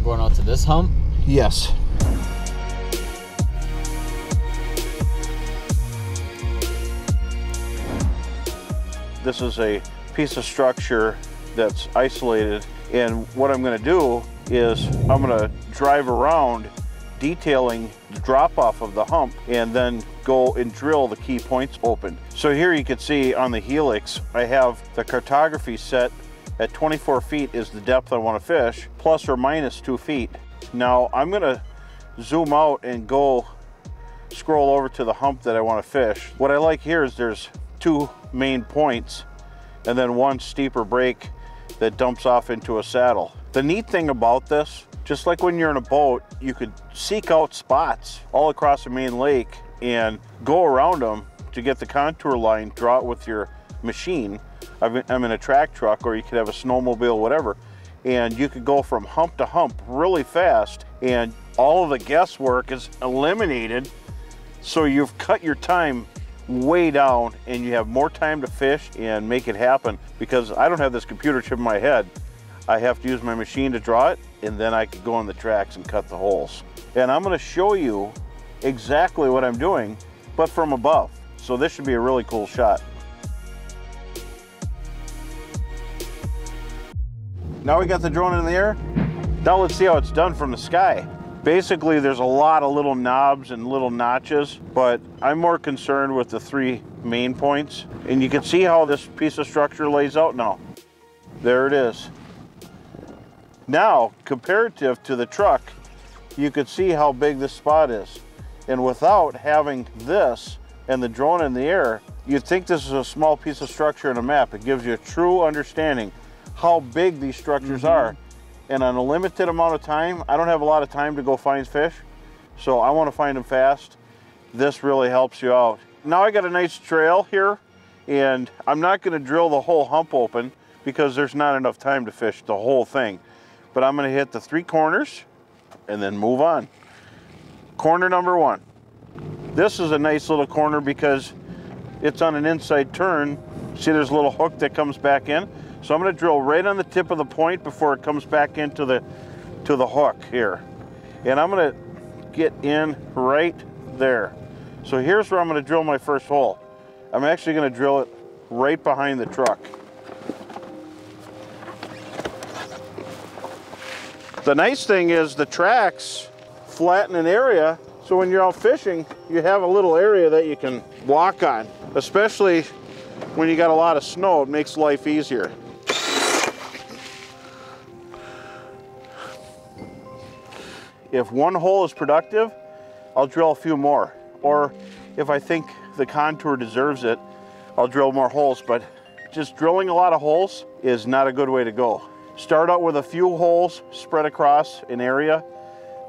going out to this hump? Yes. This is a piece of structure that's isolated, and what I'm going to do is I'm going to drive around detailing the drop off of the hump and then go and drill the key points open. So here you can see on the Helix, I have the cartography set at 24 feet is the depth I want to fish, plus or minus 2 feet. Now I'm going to zoom out and go scroll over to the hump that I want to fish. What I like here is there's 2 main points and then 1 steeper break that dumps off into a saddle. The neat thing about this, just like when you're in a boat, you could seek out spots all across the main lake and go around them to get the contour line, draw it with your machine. I'm in a track truck, or you could have a snowmobile, whatever, and you could go from hump to hump really fast, and all of the guesswork is eliminated. So you've cut your time way down and you have more time to fish and make it happen, because I don't have this computer chip in my head. I have to use my machine to draw it, and then I could go on the tracks and cut the holes. And I'm going to show you exactly what I'm doing, but from above. So this should be a really cool shot. Now we got the drone in the air. Now let's see how it's done from the sky. Basically, there's a lot of little knobs and little notches, but I'm more concerned with the 3 main points. And you can see how this piece of structure lays out now. There it is. Now, comparative to the truck, you could see how big this spot is. And without having this and the drone in the air, you'd think this is a small piece of structure in a map. It gives you a true understanding how big these structures are. And on a limited amount of time, I don't have a lot of time to go find fish, so I want to find them fast. This really helps you out. Now I got a nice trail here, and I'm not going to drill the whole hump open because there's not enough time to fish the whole thing. But I'm going to hit the 3 corners and then move on. Corner number 1. This is a nice little corner because it's on an inside turn. See, there's a little hook that comes back in. So I'm going to drill right on the tip of the point before it comes back into the hook here. And I'm going to get in right there. So here's where I'm going to drill my first hole. I'm actually going to drill it right behind the truck. The nice thing is the tracks flatten an area, so when you're out fishing, you have a little area that you can walk on. Especially when you got a lot of snow, it makes life easier. If one hole is productive, I'll drill a few more. Or if I think the contour deserves it, I'll drill more holes. But just drilling a lot of holes is not a good way to go. Start out with a few holes spread across an area,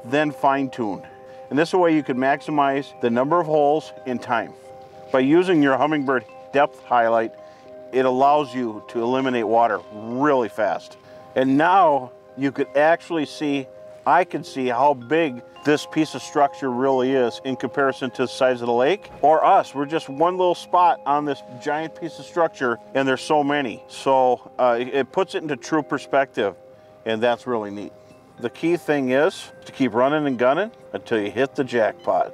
then fine tune. And this way you can maximize the number of holes in time. By using your Humminbird depth highlight, it allows you to eliminate water really fast. And now you could actually see, I can see how big this piece of structure really is in comparison to the size of the lake. Or us, we're just one little spot on this giant piece of structure, and there's so many. So it puts it into true perspective, and that's really neat. The key thing is to keep running and gunning until you hit the jackpot.